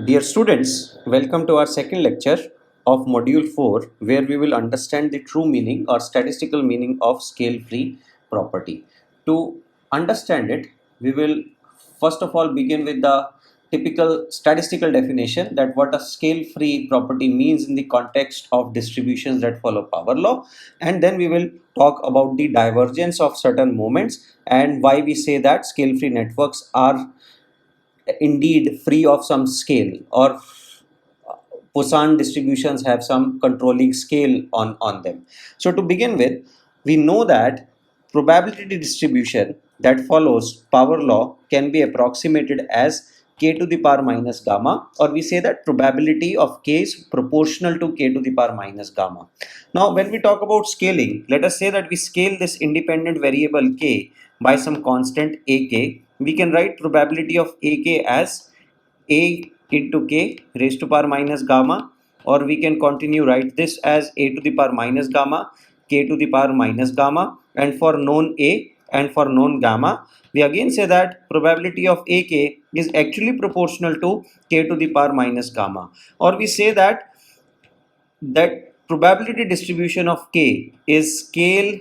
Dear students, welcome to our second lecture of module 4 where we will understand the true meaning or statistical meaning of scale-free property. To understand it, we will first of all begin with the typical statistical definition that what a scale-free property means in the context of distributions that follow power law, and then we will talk about the divergence of certain moments and why we say that scale-free networks are indeed free of some scale, or Poisson distributions have some controlling scale on them. So to begin with, we know that probability distribution that follows power law can be approximated as k to the power minus gamma, or we say that probability of k is proportional to k to the power minus gamma. Now when we talk about scaling, let us say that we scale this independent variable k by some constant ak. We can write probability of ak as a into k raised to power minus gamma, or we can continue write this as a to the power minus gamma k to the power minus gamma, and for known a and for known gamma we again say that probability of ak is actually proportional to k to the power minus gamma, or we say that probability distribution of k is scale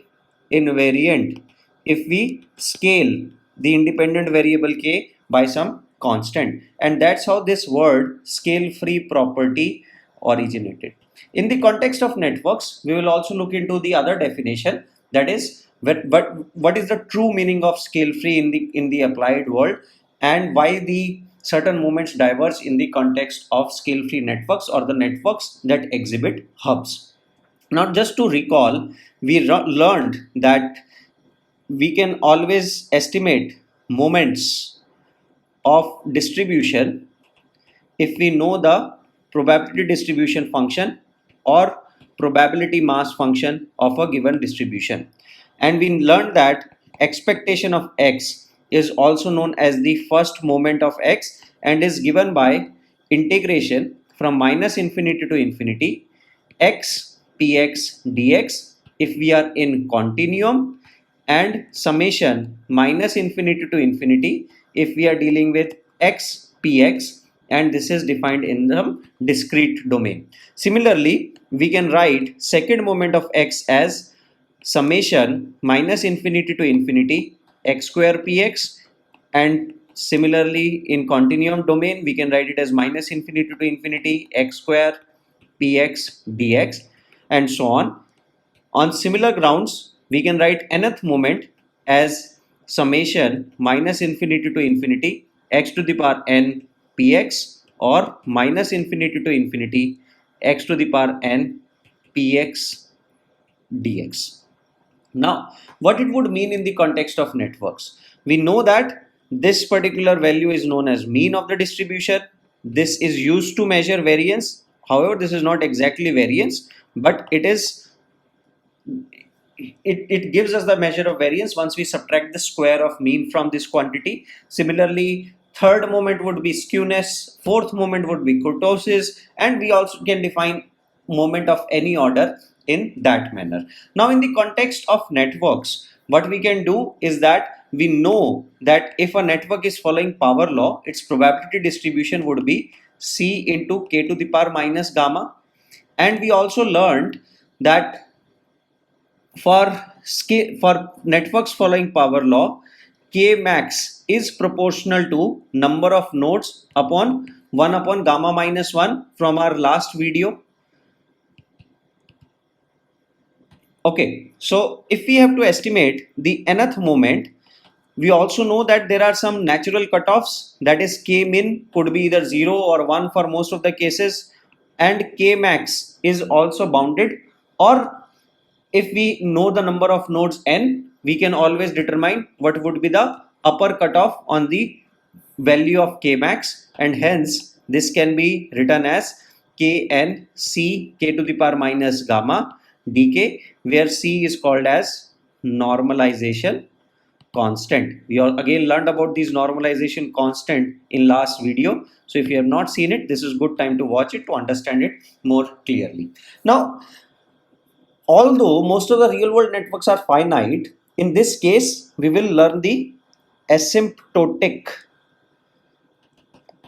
invariant if we scale the independent variable k by some constant, and that's how this word scale free property originated. In the context of networks, we will also look into the other definition, that is what is the true meaning of scale free in the applied world, and why the certain moments diverge in the context of scale free networks or the networks that exhibit hubs. Now just to recall, we learned that we can always estimate moments of distribution if we know the probability distribution function or probability mass function of a given distribution. And we learned that expectation of x is also known as the first moment of x and is given by integration from minus infinity to infinity x px dx if we are in continuum, and summation minus infinity to infinity if we are dealing with x px, and this is defined in the discrete domain. Similarly, we can write second moment of x as summation minus infinity to infinity x square px, and similarly in continuum domain we can write it as minus infinity to infinity x square px dx, and so on. On similar grounds, we can write nth moment as summation minus infinity to infinity x to the power n px, or minus infinity to infinity x to the power n px dx. Now, what it would mean in the context of networks? We know that this particular value is known as mean of the distribution. This is used to measure variance. However, this is not exactly variance, but it gives us the measure of variance once we subtract the square of mean from this quantity. Similarly, third moment would be skewness, fourth moment would be kurtosis, and we also can define moment of any order in that manner. Now in the context of networks, what we can do is that we know that if a network is following power law, its probability distribution would be c into k to the power minus gamma, and we also learned that for networks following power law, k max is proportional to number of nodes upon 1 upon gamma minus 1 from our last video. Okay, so if we have to estimate the nth moment, we also know that there are some natural cutoffs, that is k min could be either 0 or 1 for most of the cases, and k max is also bounded, or if we know the number of nodes n, we can always determine what would be the upper cutoff on the value of k max, and hence this can be written as kn c k to the power minus gamma dk, where c is called as normalization constant. We all again learned about these normalization constant in last video, so if you have not seen it, this is good time to watch it to understand it more clearly. Now, although most of the real world networks are finite, in this case we will learn the asymptotic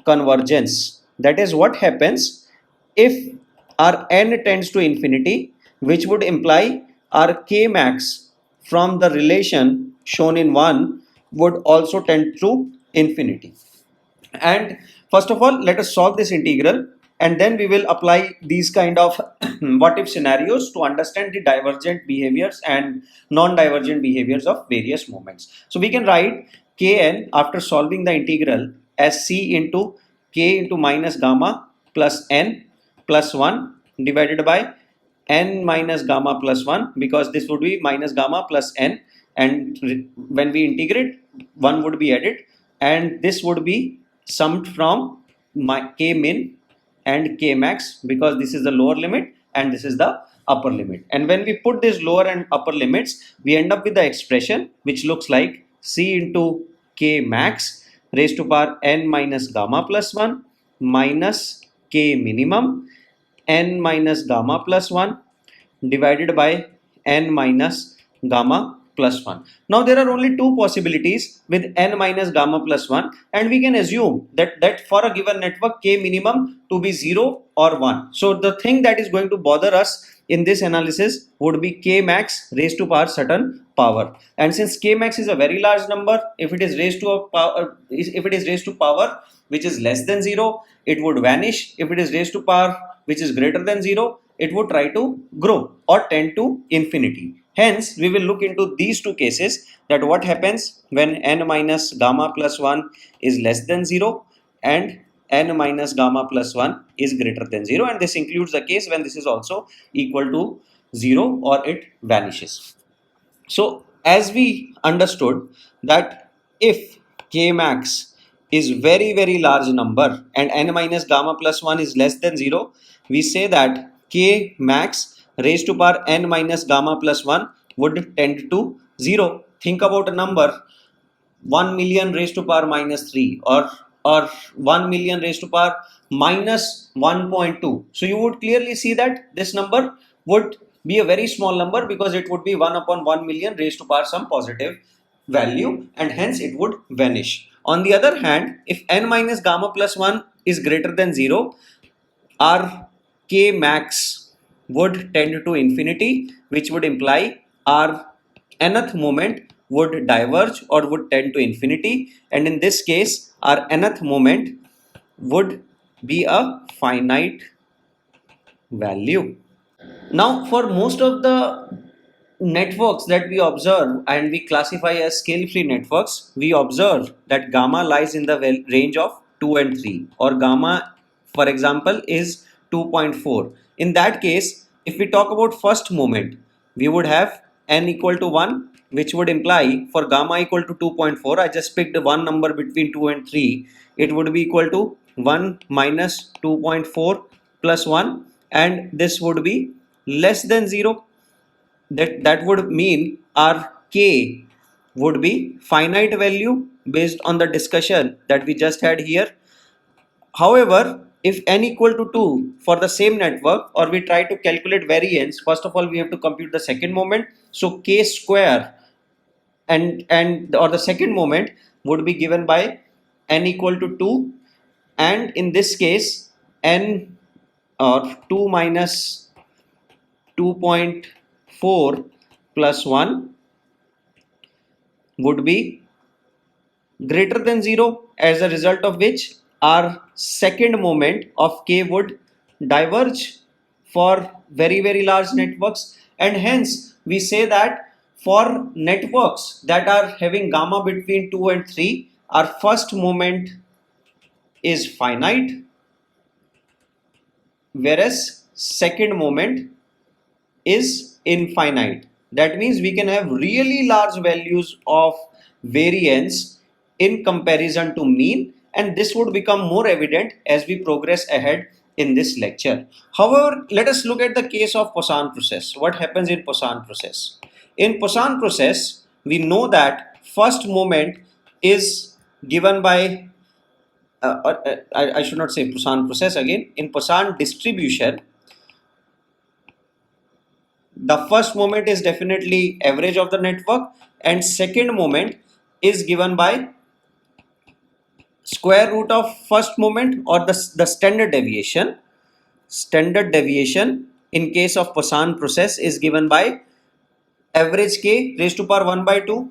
convergence That is what happens if our n tends to infinity, which would imply our k max from the relation shown in 1 would also tend to infinity. And first of all, let us solve this integral, and then we will apply these kind of what if scenarios to understand the divergent behaviors and non-divergent behaviors of various moments. So we can write kn after solving the integral as c into k into minus gamma plus n plus 1 divided by n minus gamma plus 1, because this would be minus gamma plus n, and when we integrate 1 would be added, and this would be summed from k min and k max, because this is the lower limit and this is the upper limit. And when we put these lower and upper limits, we end up with the expression which looks like c into k max raised to power n minus gamma plus 1 minus k minimum n minus gamma plus 1 divided by n minus gamma plus 1. Now there are only two possibilities with n minus gamma plus 1, and we can assume that for a given network k minimum to be 0 or 1. So the thing that is going to bother us in this analysis would be k max raised to power certain power, and since k max is a very large number, if it is raised to a power, if it is raised to power which is less than 0, it would vanish. If it is raised to power which is greater than 0, it would try to grow or tend to infinity. Hence, we will look into these two cases, that what happens when n minus gamma plus 1 is less than 0 and n minus gamma plus 1 is greater than 0, and this includes the case when this is also equal to 0 or it vanishes. So as we understood that if k max is very large number and n minus gamma plus 1 is less than 0, we say that k max raised to power n minus gamma plus 1 would tend to 0. Think about a number 1 million raised to power minus 3, or 1 million raised to power minus 1.2. So you would clearly see that this number would be a very small number, because it would be 1 upon 1 million raised to power some positive value, and hence it would vanish. On the other hand, if n minus gamma plus 1 is greater than 0, our k max would tend to infinity, which would imply our nth moment would diverge or would tend to infinity, and in this case our nth moment would be a finite value. Now for most of the networks that we observe and we classify as scale-free networks, we observe that gamma lies in the range of 2 and 3, or gamma for example is 2.4. In that case, if we talk about first moment, we would have n equal to 1, which would imply for gamma equal to 2.4, I just picked one number between 2 and 3, it would be equal to 1 minus 2.4 plus 1, and this would be less than 0. That would mean our k would be finite value based on the discussion that we just had here. However, if n equal to 2 for the same network, or we try to calculate variance, first of all we have to compute the second moment. So k square and or the second moment would be given by n equal to 2, and in this case n, or 2 minus 2.4 plus 1 would be greater than 0, as a result of which our second moment of k would diverge for very large networks, and hence we say that for networks that are having gamma between 2 and 3, our first moment is finite, whereas second moment is infinite. That means we can have really large values of variance in comparison to mean, and this would become more evident as we progress ahead in this lecture. However, let us look at the case of Poisson process. What happens in Poisson process? In Poisson process, we know that first moment is given by I should not say Poisson process again. In Poisson distribution, the first moment is definitely average of the network, and second moment is given by square root of first moment or the standard deviation in case of Poisson process is given by average k raised to power 1 by 2.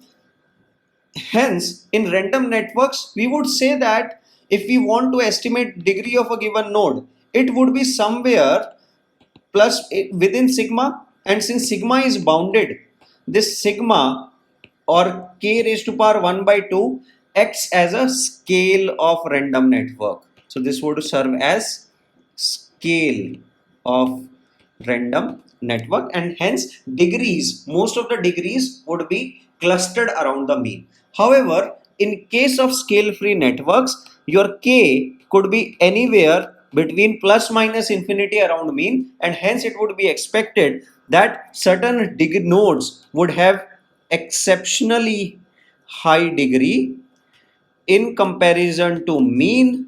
Hence, in random networks, we would say that if we want to estimate degree of a given node, it would be somewhere plus within sigma, and since sigma is bounded, this sigma or k raised to power 1 by 2 acts as a scale of random network. So this would serve as scale of random network, and hence degrees, most of the degrees would be clustered around the mean. However, in case of scale free networks, your k could be anywhere between plus minus infinity around mean, and hence it would be expected that certain nodes would have exceptionally high degree in comparison to mean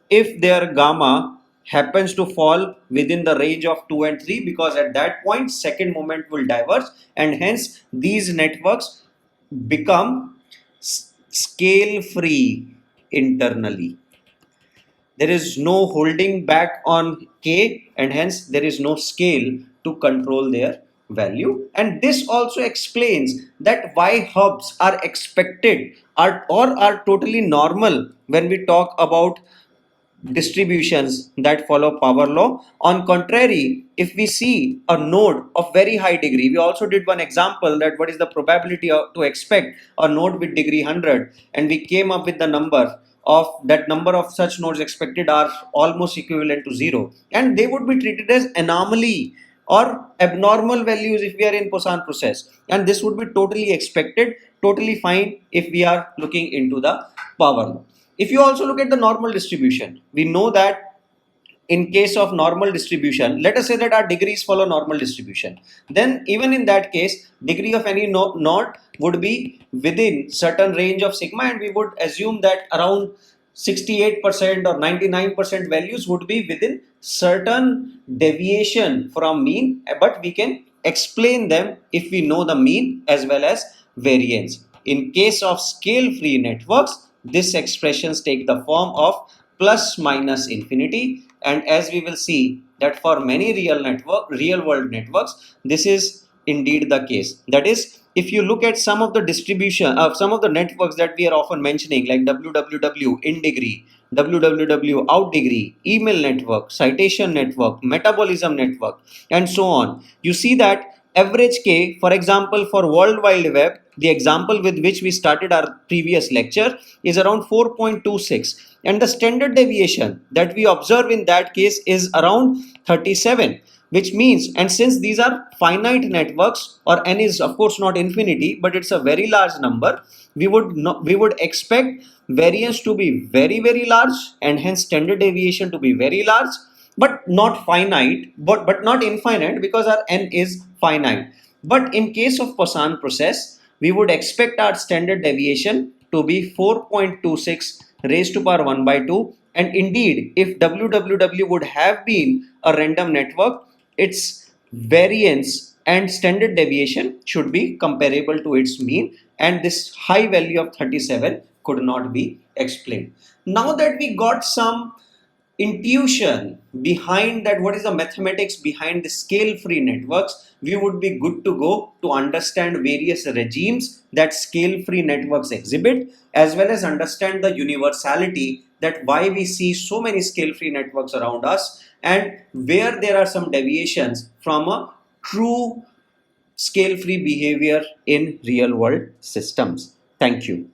if their gamma happens to fall within the range of 2 and 3, because at that point second moment will diverge, and hence these networks become scale free internally. There is no holding back on k, and hence there is no scale to control their value. And this also explains that why hubs are expected or are totally normal when we talk about distributions that follow power law. On contrary, if we see a node of very high degree, we also did one example that what is the probability to expect a node with degree 100, and we came up with the number of that number of such nodes expected are almost equivalent to 0, and they would be treated as anomaly or abnormal values if we are in Poisson process, and this would be totally expected, totally fine if we are looking into the power law. If you also look at the normal distribution, we know that in case of normal distribution, let us say that our degrees follow normal distribution, then even in that case degree of any node would be within certain range of sigma, and we would assume that around 68% or 99% values would be within certain deviation from mean, but we can explain them if we know the mean as well as variance. In case of scale free networks, this expressions take the form of plus minus infinity, and as we will see that for many real world networks, this is indeed the case. That is, if you look at some of the distribution of some of the networks that we are often mentioning, like www in degree, www out degree, email network, citation network, metabolism network, and so on, you see that average k, for example, for World Wide Web, the example with which we started our previous lecture, is around 4.26, and the standard deviation that we observe in that case is around 37, which means, and since these are finite networks, or n is of course not infinity but it's a very large number, we would expect variance to be very large, and hence standard deviation to be very large, but not finite, but not infinite, because our n is finite. But in case of Poisson process, we would expect our standard deviation to be 4.26 raised to power 1 by 2, and indeed if www would have been a random network, its variance and standard deviation should be comparable to its mean, and this high value of 37 could not be explained. Now that we got some intuition behind that, what is the mathematics behind the scale free networks, we would be good to go to understand various regimes that scale free networks exhibit, as well as understand the universality, that why we see so many scale free networks around us and where there are some deviations from a true scale free behavior in real world systems. Thank you.